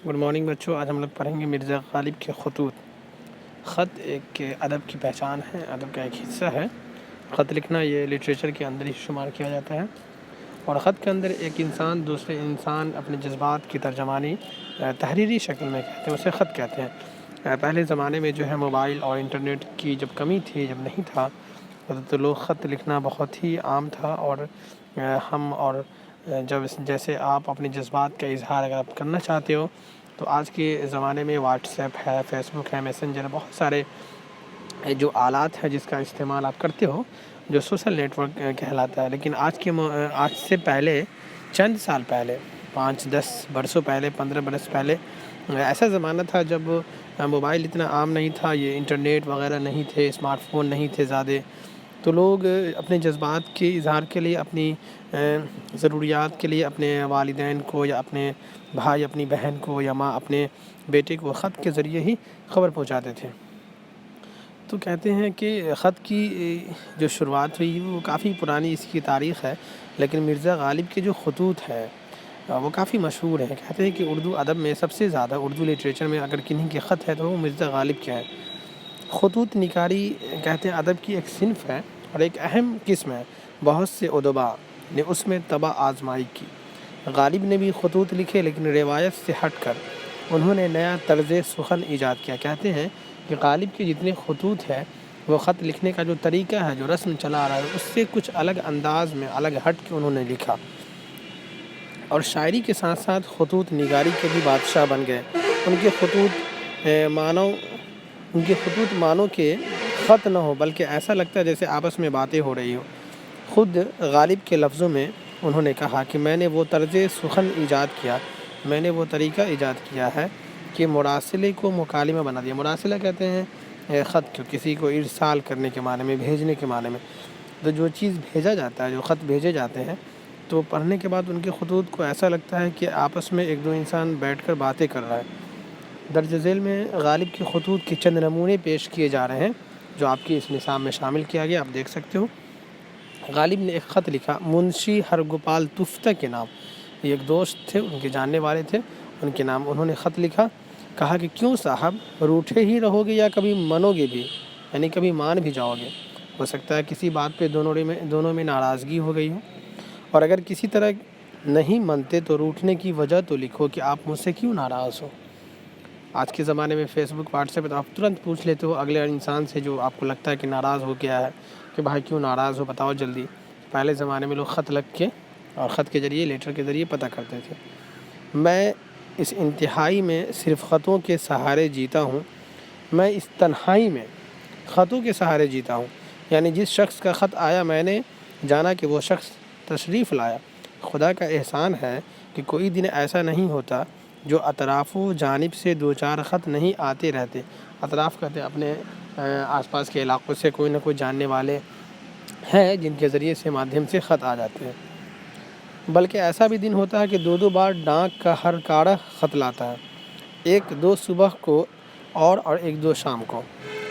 Good morning بچوں. آج ہم لوگ پڑھیں گے مرزا غالب کے خطوط. خط ایک ادب کی پہچان ہے، ادب کا ایک حصہ ہے. خط لکھنا یہ لٹریچر کے اندر ہی شمار کیا جاتا ہے، اور خط کے اندر ایک انسان دوسرے انسان اپنے جذبات کی ترجمانی تحریری شکل میں کہتے ہیں، اسے خط کہتے ہیں. پہلے زمانے میں جو ہے موبائل اور انٹرنیٹ کی جب کمی تھی، جب نہیں تھا، تو لوگ خط لکھنا بہت ہی عام تھا. اور ہم اور جب جیسے آپ اپنے جذبات کا اظہار اگر آپ کرنا چاہتے ہو تو آج کے زمانے میں واٹس ایپ ہے، فیس بک ہے، میسنجر، بہت سارے جو آلات ہیں جس کا استعمال آپ کرتے ہو، جو سوشل نیٹ ورک کہلاتا ہے. لیکن آج سے پہلے، چند سال پہلے، 5-10 برسوں پہلے، 15 برس پہلے ایسا زمانہ تھا جب موبائل اتنا عام نہیں تھا، یہ انٹرنیٹ وغیرہ نہیں تھے، اسمارٹ فون نہیں تھے زیادہ. تو لوگ اپنے جذبات کے اظہار کے لیے، اپنی ضروریات کے لیے اپنے والدین کو یا اپنے بھائی اپنی بہن کو یا ماں اپنے بیٹے کو خط کے ذریعے ہی خبر پہنچاتے تھے. تو کہتے ہیں کہ خط کی جو شروعات ہوئی وہ کافی پرانی اس کی تاریخ ہے، لیکن مرزا غالب کے جو خطوط ہے وہ کافی مشہور ہیں. کہتے ہیں کہ اردو ادب میں سب سے زیادہ، اردو لٹریچر میں اگر کنہیں کے خط ہے تو وہ مرزا غالب کے ہیں. خطوط نگاری کہتے ہیں ادب کی ایک صنف ہے اور ایک اہم قسم ہے. بہت سے ادبا نے اس میں طبع آزمائی کی. غالب نے بھی خطوط لکھے، لیکن روایت سے ہٹ کر انہوں نے نیا طرز سخن ایجاد کیا. کہتے ہیں کہ غالب کے جتنے خطوط ہیں، وہ خط لکھنے کا جو طریقہ ہے، جو رسم چلا آ رہا ہے، اس سے کچھ الگ انداز میں، الگ ہٹ کے انہوں نے لکھا. اور شاعری کے ساتھ ساتھ خطوط نگاری کے بھی بادشاہ بن گئے. ان کے خطوط مانو کہ خط نہ ہو، بلکہ ایسا لگتا ہے جیسے آپس میں باتیں ہو رہی ہو. خود غالب کے لفظوں میں انہوں نے کہا کہ میں نے وہ طرز سخن ایجاد کیا، میں نے وہ طریقہ ایجاد کیا ہے کہ مراسلے کو مکالمہ بنا دیا. مراسلہ کہتے ہیں خط کو، کسی کو ارسال کرنے کے معنی میں، بھیجنے کے معنی میں. تو جو چیز بھیجا جاتا ہے، جو خط بھیجے جاتے ہیں، تو پڑھنے کے بعد ان کے خطوط کو ایسا لگتا ہے کہ آپس میں ایک دو انسان بیٹھ کر باتیں کر رہا ہے. درج ذیل میں غالب کے خطوط کے چند نمونے پیش کیے جا رہے ہیں جو آپ کی اس نصاب میں شامل کیا گیا، آپ دیکھ سکتے ہو. غالب نے ایک خط لکھا منشی ہرگوپال تفتہ کے نام. یہ ایک دوست تھے، ان کے جاننے والے تھے، ان کے نام انہوں نے خط لکھا. کہا کہ کیوں صاحب، روٹھے ہی رہو گے یا کبھی منو گے بھی، یعنی کبھی مان بھی جاؤ گے. ہو سکتا ہے کسی بات پہ دونوں میں ناراضگی ہو گئی ہو، اور اگر کسی طرح نہیں منتے تو روٹھنے کی وجہ تو لکھو کہ آپ مجھ سے کیوں ناراض ہو. آج کے زمانے میں فیس بک، واٹس ایپ، تو آپ ترنت پوچھ لیتے ہو اگلے انسان سے جو آپ کو لگتا ہے کہ ناراض ہو گیا ہے، کہ بھائی کیوں ناراض ہو، بتاؤ جلدی. پہلے زمانے میں لوگ خط لکھ کے اور خط کے ذریعے، لیٹر کے ذریعے پتہ کرتے تھے. میں اس انتہائی میں صرف خطوں کے سہارے جیتا ہوں، میں اس تنہائی میں خطوں کے سہارے جیتا ہوں. یعنی جس شخص کا خط آیا میں نے جانا کہ وہ شخص تشریف لایا. خدا کا احسان ہے کہ کوئی دن ایسا نہیں ہوتا جو اطراف و جانب سے 2-4 خط نہیں آتے رہتے. اطراف کہتے ہیں اپنے آس پاس کے علاقوں سے کوئی نہ کوئی جاننے والے ہیں جن کے ذریعے سے، مادھیم سے خط آ جاتے ہیں. بلکہ ایسا بھی دن ہوتا ہے کہ 2 بار ڈاک کا ہر کاڑا خط لاتا ہے، 1-2 صبح کو اور 1-2 شام کو.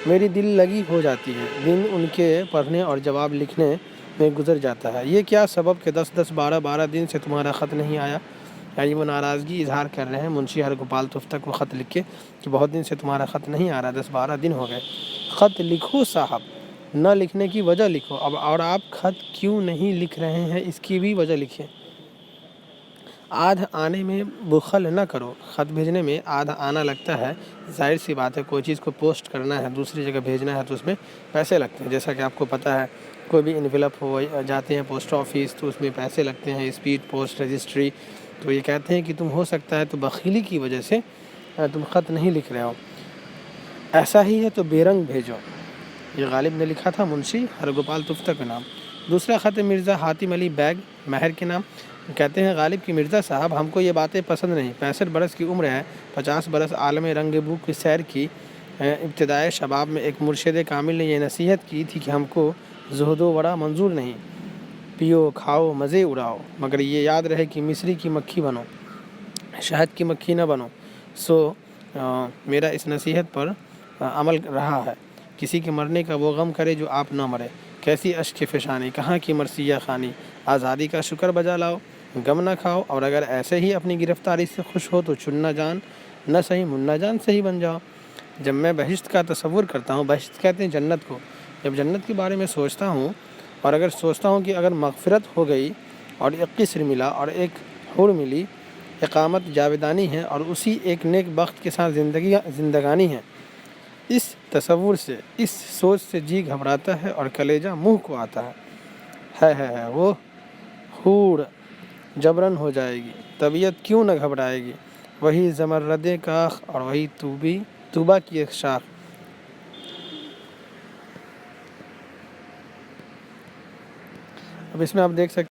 میری دل لگی ہو جاتی ہے، دن ان کے پڑھنے اور جواب لکھنے میں گزر جاتا ہے. یہ کیا سبب کہ 10-10 12-12 دن سے تمہارا خط نہیں آیا. یعنی وہ ناراضگی اظہار کر رہے ہیں منشی ہرگوپال تفتہ کو خط لکھ کے کہ بہت دن سے تمہارا خط نہیں آ رہا، 10-12 دن ہو گئے. خط لکھو صاحب، نہ لکھنے کی وجہ لکھو. اور آپ خط کیوں نہیں لکھ رہے ہیں اس کی بھی وجہ لکھیں. آدھ آنے میں بخل نہ کرو. خط بھیجنے میں آدھا آنا لگتا ہے، ظاہر سی بات ہے. کوئی چیز کو پوسٹ کرنا ہے، دوسری جگہ بھیجنا ہے، تو اس میں پیسے لگتے ہیں. جیسا کہ آپ کو پتہ ہے، کوئی بھی انویلپ ہو جاتے ہیں پوسٹ آفس تو اس میں پیسے لگتے ہیں، اسپیڈ پوسٹ، رجسٹری. تو یہ کہتے ہیں کہ تم ہو سکتا ہے تو بخیلی کی وجہ سے تم خط نہیں لکھ رہے ہو. ایسا ہی ہے تو بے رنگ بھیجو. یہ غالب نے لکھا تھا منشی ہرگوپال تفتہ کے نام. دوسرا خط مرزا حاتم علی بیگ مہر کے نام. کہتے ہیں غالب کی مرزا صاحب، ہم کو یہ باتیں پسند نہیں. 65 برس کی عمر ہے، 50 برس عالم رنگ بو کی سیر کی. ابتدائے شباب میں ایک مرشد کامل نے یہ نصیحت کی تھی کہ ہم کو زہد و ورع منظور نہیں، پیو کھاؤ مزے اڑاؤ، مگر یہ یاد رہے کہ مصری کی مکھی بنو، شہد کی مکھی نہ بنو. میرا اس نصیحت پر عمل رہا ہے. کسی کے مرنے کا وہ غم کرے جو آپ نہ مرے. کیسی اشک فشانی، کہاں کی مرثیہ خوانی، آزادی کا شکر بجا لاؤ. غم نہ کھاؤ، اور اگر ایسے ہی اپنی گرفتاری سے خوش ہو تو چننا جان نہ صحیح منا جان صحیح بن جاؤ۔ جب میں بہشت کا تصور کرتا ہوں، بہشت کہتے ہیں جنت کو، جب جنت کے بارے میں سوچتا ہوں اور اگر سوچتا ہوں کہ اگر مغفرت ہو گئی اور ایک قصر ملا اور ایک حور ملی، اقامت جاویدانی ہے اور اسی ایک نیک بخت کے ساتھ زندگانی ہے، اس تصور سے، اس سوچ سے جی گھبراتا ہے اور کلیجہ منہ کو آتا ہے وہ حور جبرن ہو جائے گی، طبیعت کیوں نہ گھبرائے گی، وہی زمرد کاخ اور وہی طوبہ کی ایک شاخ۔ اب اس میں آپ دیکھ سکتے